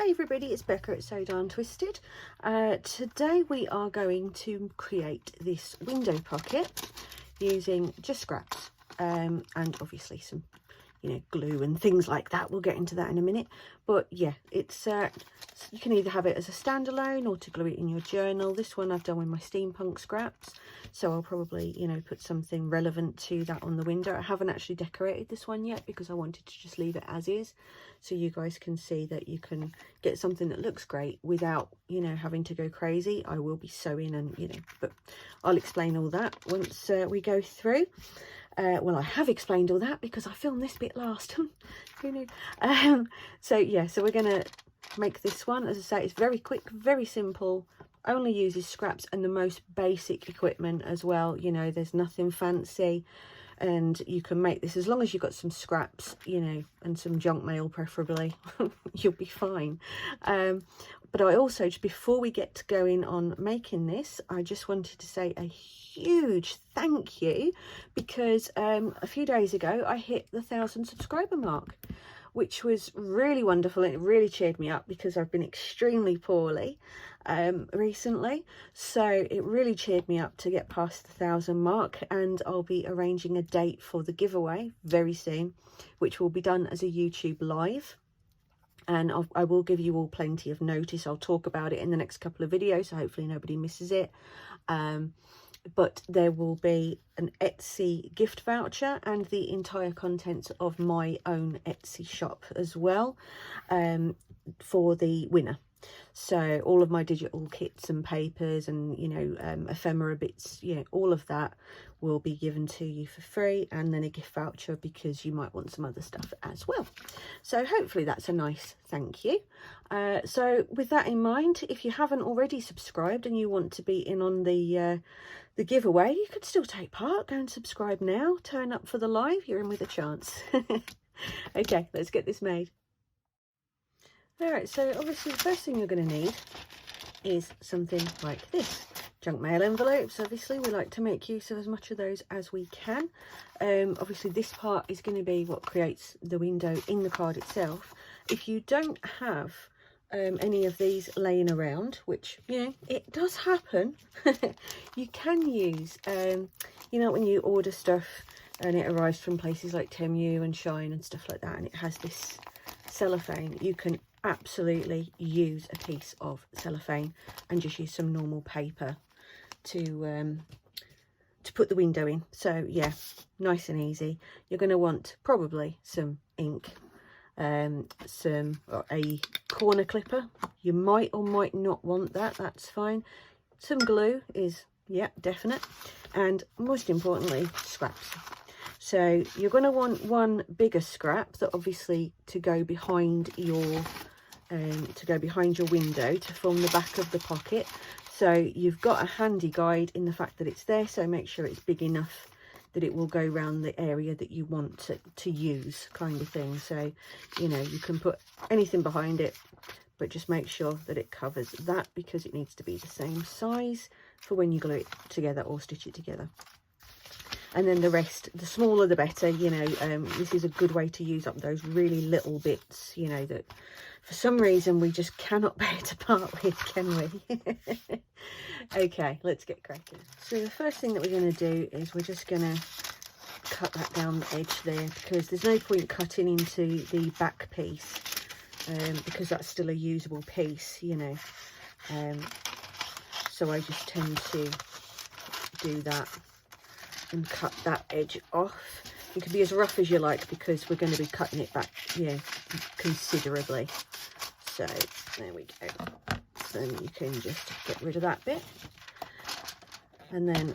Hey everybody, it's Becca at So Darn Twisted. Today we are going to create this window pocket using just scraps and obviously some, glue and things like that. We'll get into that in a minute. But yeah, it's you can either have it as a standalone or to glue it in your journal. This one I've done with my steampunk scraps, so I'll probably put something relevant to that on the window. I haven't actually decorated this one yet because I wanted to just leave it as is, so you guys can see that you can get something that looks great without having to go crazy. I will be sewing and but I'll explain all that once we go through. Well, I have explained all that because I filmed this bit last. Who knew? So yeah, so we're gonna make this one. As I say, it's very quick, very simple, only uses scraps and the most basic equipment as well. There's nothing fancy, and you can make this as long as you've got some scraps, and some junk mail preferably. You'll be fine. But I also, just before we get going on making this, I just wanted to say a huge thank you because a few days ago I hit the 1,000 subscriber mark, which was really wonderful, and it really cheered me up because I've been extremely poorly recently, so it really cheered me up to get past the 1,000 mark. And I'll be arranging a date for the giveaway very soon, which will be done as a YouTube live, and I will give you all plenty of notice. I'll talk about it in the next couple of videos, so hopefully nobody misses it. But there will be an Etsy gift voucher and the entire contents of my own Etsy shop as well for the winner. So all of my digital kits and papers and ephemera bits, all of that will be given to you for free, and then a gift voucher because you might want some other stuff as well. So hopefully that's a nice thank you. So with that in mind, if you haven't already subscribed and you want to be in on the giveaway, you could still take part. Go and subscribe now, turn up for the live, you're in with a chance. Okay, let's get this made. Alright, so obviously the first thing you're going to need is something like this. Junk mail envelopes. Obviously we like to make use of as much of those as we can. Obviously this part is going to be what creates the window in the card itself. If you don't have any of these laying around, which it does happen, you can use when you order stuff and it arrives from places like Temu and Shine and stuff like that, and it has this cellophane, you can absolutely use a piece of cellophane and just use some normal paper to put the window in. So yeah, nice and easy. You're going to want probably some ink, a corner clipper. You might or might not want that, that's fine. Some glue is definite, and most importantly scraps. So you're going to want one bigger scrap that obviously to go behind your window to form the back of the pocket. So you've got a handy guide in the fact that it's there, so make sure it's big enough that it will go around the area that you want to use, kind of thing. So you can put anything behind it, but just make sure that it covers that because it needs to be the same size for when you glue it together or stitch it together. And then the rest, the smaller the better. This is a good way to use up those really little bits, that for some reason we just cannot bear to part with, can we? Okay, let's get cracking. So the first thing that we're going to do is we're just going to cut that down the edge there, because there's no point cutting into the back piece because that's still a usable piece, so I just tend to do that and cut that edge off. You can be as rough as you like because we're going to be cutting it back considerably. So there we go. So you can just get rid of that bit, and then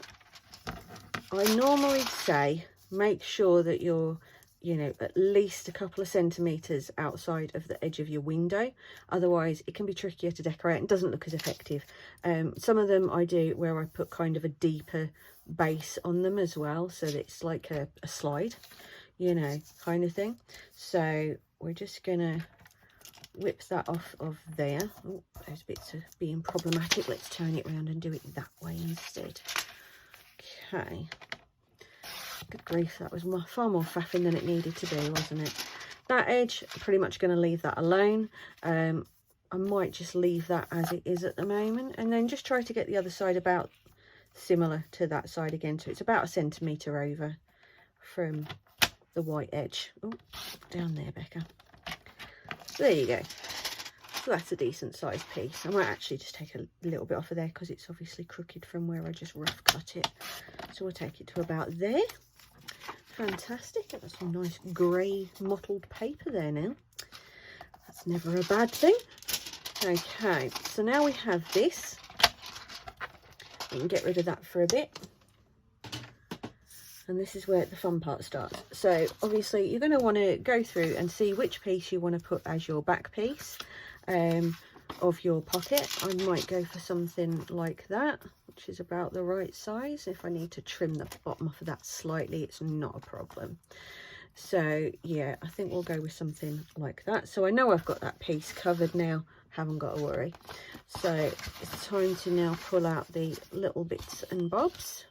I normally say make sure that you're at least a couple of centimeters outside of the edge of your window, otherwise it can be trickier to decorate and doesn't look as effective. Some of them I do where I put kind of a deeper base on them as well, so that it's like a slide, kind of thing. So we're just gonna whip that off of there. Oh, those bits are being problematic. Let's turn it around and do it that way instead. Okay. Good grief, that was far more faffing than it needed to be, wasn't it? That edge, I'm pretty much going to leave that alone. I might just leave that as it is at the moment, and then just try to get the other side about similar to that side again. So it's about 1 centimetre over from the white edge. Oh, down there, Becca. So there you go. So that's a decent sized piece. I might actually just take a little bit off of there because it's obviously crooked from where I just rough cut it. So we'll take it to about there. Fantastic. That's some nice grey mottled paper there now. That's never a bad thing. Okay, so now we have this. We can get rid of that for a bit. And this is where the fun part starts. So obviously you're going to want to go through and see which piece you want to put as your back piece of your pocket. I might go for something like that, which is about the right size. If I need to trim the bottom off of that slightly, it's not a problem. So yeah, I think we'll go with something like that. So I know I've got that piece covered now, haven't got to worry. So it's time to now pull out the little bits and bobs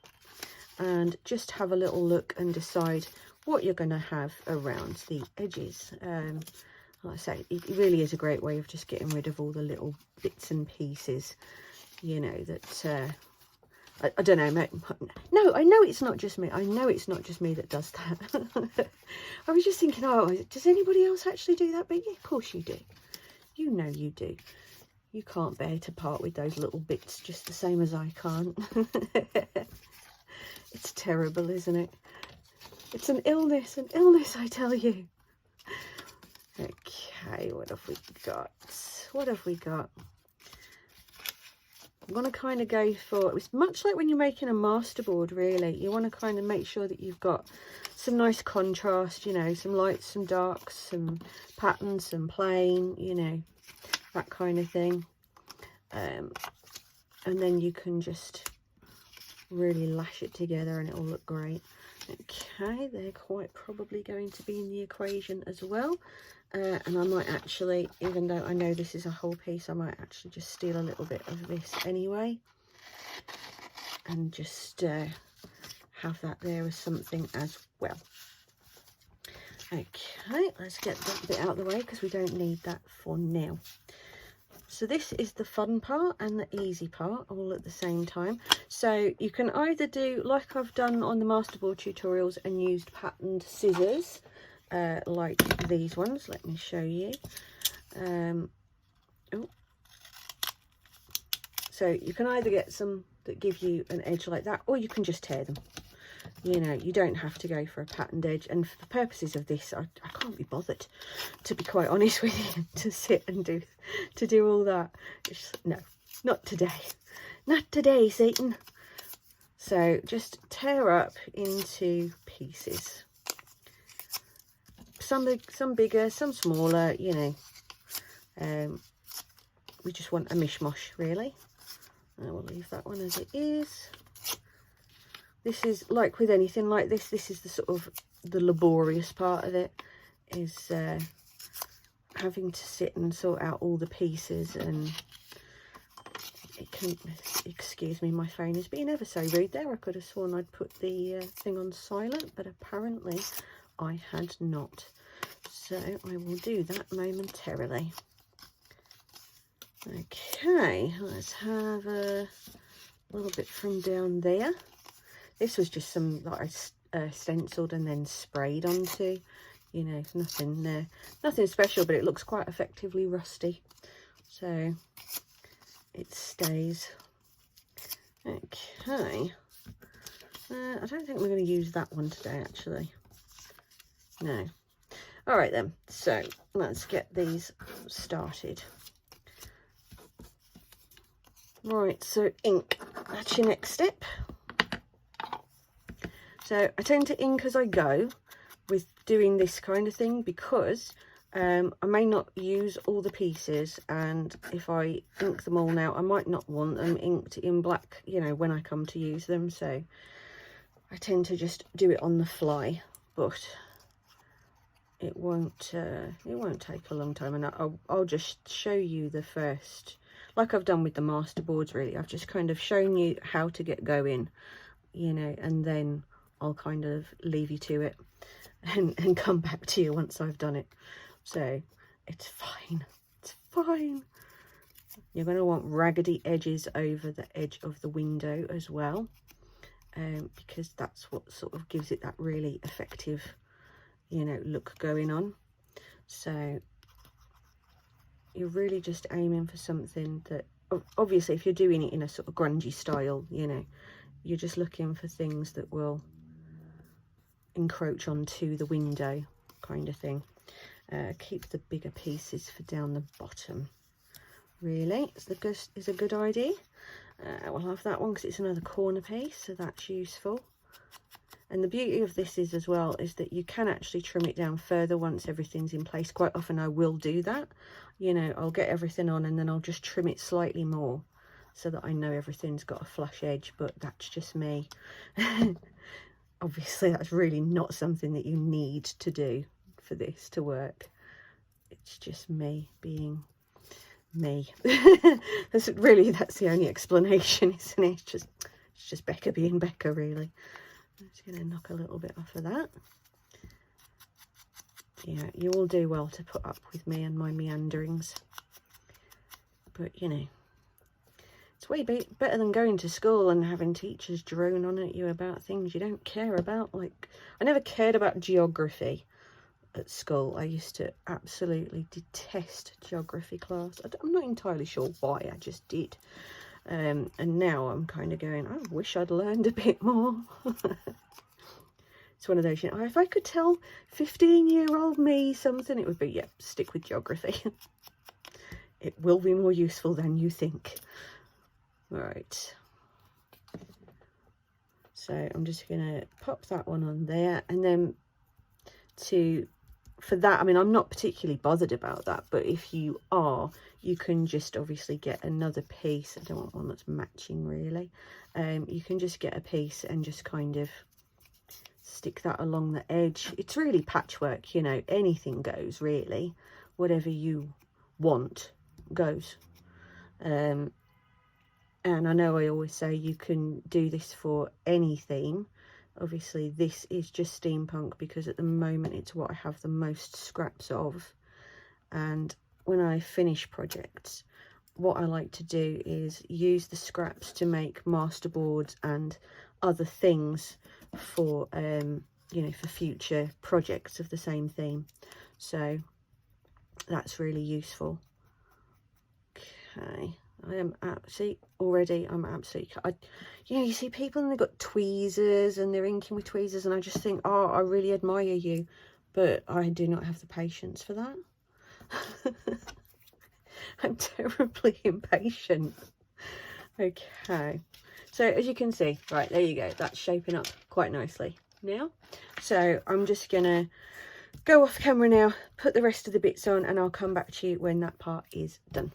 and just have a little look and decide what you're going to have around the edges. Like I say, it really is a great way of just getting rid of all the little bits and pieces, you know, that I don't know. No, I know it's not just me. I know it's not just me that does that. I was just thinking, oh, does anybody else actually do that? But yeah, of course you do. You know you do. You can't bear to part with those little bits just the same as I can't. It's terrible, isn't it? It's an illness, I tell you. Okay, what have we got? What have we got? I'm going to kind of go for, it's much like when you're making a masterboard, really. You want to kind of make sure that you've got some nice contrast, you know, some lights, some darks, some patterns, some plain, you know, that kind of thing. And then you can just really lash it together and it'll look great. Okay, they're quite probably going to be in the equation as well. And I might actually, even though I know this is a whole piece, I might actually just steal a little bit of this anyway and just have that there as something as well. Okay, let's get that bit out of the way because we don't need that for now. So this is the fun part and the easy part all at the same time. So you can either do like I've done on the masterboard tutorials and used patterned scissors, like these ones. Let me show you. So you can either get some that give you an edge like that, or you can just tear them. You know, you don't have to go for a patterned edge. And for the purposes of this, I can't be bothered, to be quite honest with you, to sit and do all that. No, not today. Not today, Satan. So just tear up into pieces. Some bigger, some smaller, you know. We just want a mishmash, really. I will leave that one as it is. This is like with anything like this. This is the sort of the laborious part of it, is having to sit and sort out all the pieces, and it can, excuse me, my phone is being ever so rude there. I could have sworn I'd put the thing on silent, but apparently I had not. So I will do that momentarily. Okay, let's have a little bit from down there. This was just some that I stenciled and then sprayed onto. You know, nothing special, but it looks quite effectively rusty. So it stays. Okay. I don't think we're going to use that one today, actually. No. All right, then. So let's get these started. Right, so ink. That's your next step. So I tend to ink as I go with doing this kind of thing, because I may not use all the pieces, and if I ink them all now, I might not want them inked in black, you know, when I come to use them. So I tend to just do it on the fly, but it won't take a long time, and I'll just show you the first, like I've done with the masterboards, really. I've just kind of shown you how to get going, you know, and then I'll kind of leave you to it and come back to you once I've done it. So it's fine. It's fine. You're going to want raggedy edges over the edge of the window as well, because that's what sort of gives it that really effective, you know, look going on. So you're really just aiming for something that, obviously if you're doing it in a sort of grungy style, you know, you're just looking for things that will encroach onto the window kind of thing. Keep the bigger pieces for down the bottom. Really, is a good idea. We'll have that one because it's another corner piece, so that's useful. And the beauty of this is as well is that you can actually trim it down further once everything's in place. Quite often I will do that. You know, I'll get everything on and then I'll just trim it slightly more so that I know everything's got a flush edge, but that's just me. Obviously that's really not something that you need to do for this to work. It's just me being me. That's the only explanation, isn't it? It's just Becca being Becca, really. I'm just going to knock a little bit off of that. Yeah, you all do well to put up with me and my meanderings, but you know, it's way better than going to school and having teachers drone on at you about things you don't care about. Like, I never cared about geography at school. I used to absolutely detest geography class. I'm not entirely sure why, I just did. And now I'm kind of going, I wish I'd learned a bit more. It's one of those, you know, if I could tell 15-year-old me something, it would be, yeah, stick with geography. It will be more useful than you think. Right. So I'm just going to pop that one on there. And then for that, I mean, I'm not particularly bothered about that, but if you are, you can just obviously get another piece. I don't want one that's matching, really. You can just get a piece and just kind of stick that along the edge. It's really patchwork, you know, anything goes, really. Whatever you want goes. And I know I always say you can do this for any theme. Obviously this is just steampunk because at the moment it's what I have the most scraps of, and when I finish projects, what I like to do is use the scraps to make masterboards and other things for you know, for future projects of the same theme. So that's really useful. Okay, I am actually already, I'm absolutely, you know, you see people and they've got tweezers and they're inking with tweezers, and I just think, oh, I really admire you, but I do not have the patience for that. I'm terribly impatient. Okay, so as you can see, right, there you go, that's shaping up quite nicely now. So I'm just gonna go off camera now, put the rest of the bits on, and I'll come back to you when that part is done.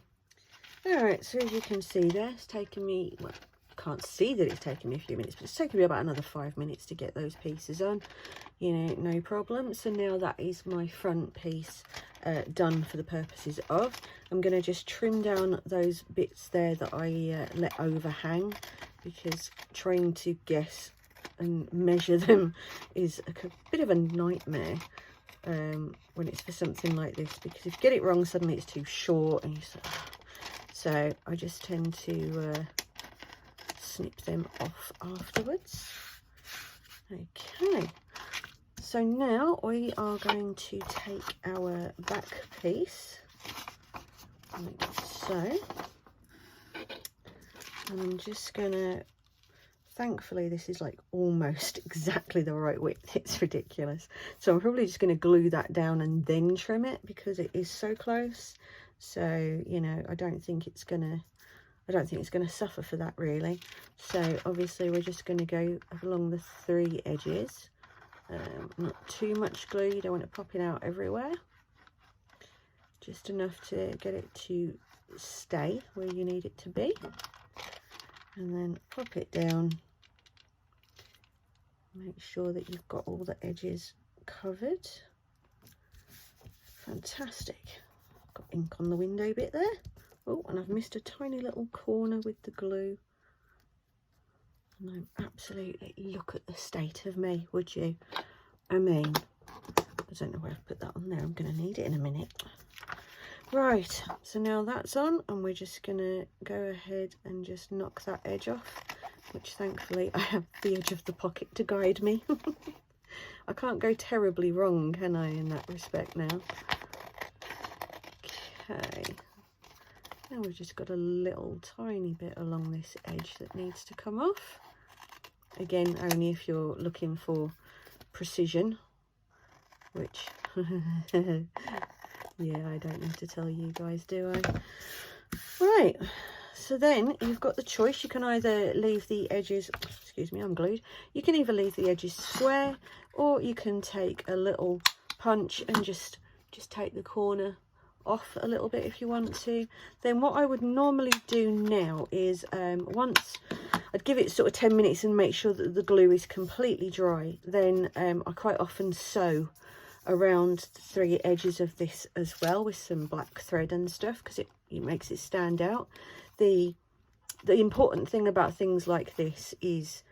All right, so as you can see there, it's taken me, well, I can't see that it's taken me a few minutes, but it's taken me about another 5 minutes to get those pieces on, you know, no problem. So now that is my front piece done for the purposes of, I'm going to just trim down those bits there that I let overhang, because trying to guess and measure them is a bit of a nightmare when it's for something like this, because if you get it wrong, suddenly it's too short and you say, oh. So I just tend to snip them off afterwards. Okay, so now we are going to take our back piece like so, and I'm just gonna, thankfully this is like almost exactly the right width, it's ridiculous, so I'm probably just going to glue that down and then trim it because it is so close. So, you know, I don't think it's gonna suffer for that, really. So obviously we're just going to go along the 3 edges, not too much glue, you don't want it popping out everywhere, just enough to get it to stay where you need it to be, and then pop it down, make sure that you've got all the edges covered. Fantastic. Got ink on the window bit there. Oh, and I've missed a tiny little corner with the glue. And I'm absolutely, look at the state of me, would you? I mean, I don't know where I've put that on there. I'm going to need it in a minute. Right, so now that's on, and we're just gonna go ahead and just knock that edge off, which thankfully I have the edge of the pocket to guide me. I can't go terribly wrong, can I, in that respect now? Okay, now we've just got a little tiny bit along this edge that needs to come off. Again, only if you're looking for precision, which yeah, I don't need to tell you guys, do I? Right, so then you've got the choice. You can either leave the edges, excuse me, I'm glued. You can either leave the edges square, or you can take a little punch and just take the corner off a little bit if you want to. Then what I would normally do now is once I'd give it sort of 10 minutes and make sure that the glue is completely dry. Then I quite often sew around 3 edges of this as well with some black thread and stuff, because it makes it stand out. The important thing about things like this is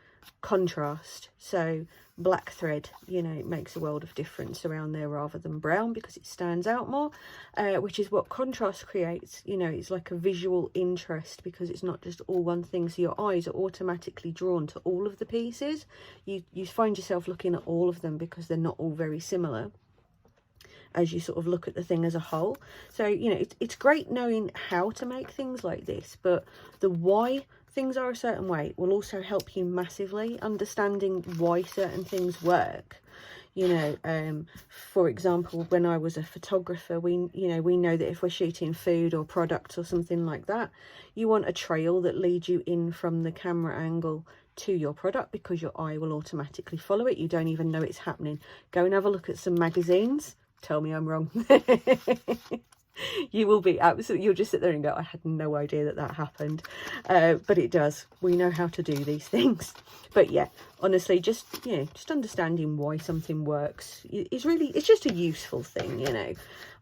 contrast. So black thread, you know, it makes a world of difference around there rather than brown, because it stands out more, which is what contrast creates. You know, it's like a visual interest, because it's not just all one thing, so your eyes are automatically drawn to all of the pieces. You find yourself looking at all of them because they're not all very similar as you sort of look at the thing as a whole. So, you know, it's great knowing how to make things like this, but the why things are a certain way will also help you massively. Understanding why certain things work, you know, for example, when I was a photographer, we know that if we're shooting food or products or something like that, you want a trail that leads you in from the camera angle to your product, because your eye will automatically follow it. You don't even know it's happening. Go and have a look at some magazines. Tell me I'm wrong. You will be absolutely, you'll just sit there and go, I had no idea that happened. But it does. We know how to do these things. But yeah, honestly, just, you know, just understanding why something works is really, it's just a useful thing, you know.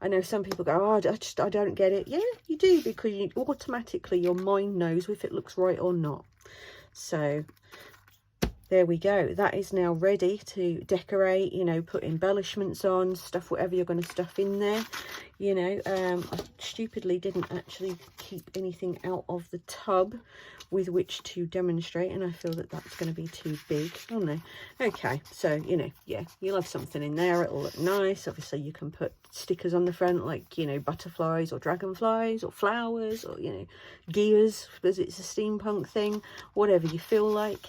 I know some people go, oh, I don't get it. Yeah, you do, because you automatically, your mind knows if it looks right or not. So there we go. That is now ready to decorate, you know, put embellishments on, stuff whatever you're going to stuff in there. You know, I stupidly didn't actually keep anything out of the tub with which to demonstrate, and I feel that that's going to be too big. Oh no. Okay, so, you know, yeah, you'll have something in there. It'll look nice. Obviously you can put stickers on the front, like, you know, butterflies or dragonflies or flowers, or, you know, gears, because it's a steampunk thing, whatever you feel like.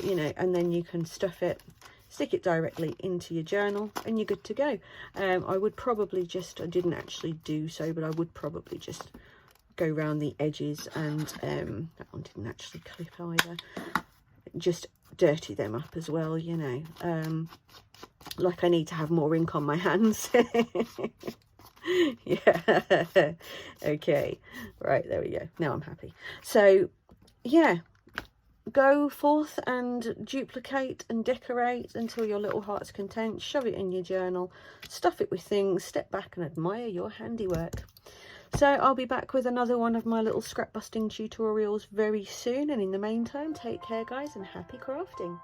You know, and then you can stuff it, stick it directly into your journal, and you're good to go. I would probably just, I didn't actually do so, but I would probably just go around the edges, and that one didn't actually clip either, just dirty them up as well, you know. Like I need to have more ink on my hands. Yeah. Okay, right, there we go. Now I'm happy. So yeah, go forth and duplicate and decorate until your little heart's content. Shove it in your journal, stuff it with things, step back and admire your handiwork. So I'll be back with another one of my little scrap busting tutorials very soon, and in the meantime, take care guys, and happy crafting.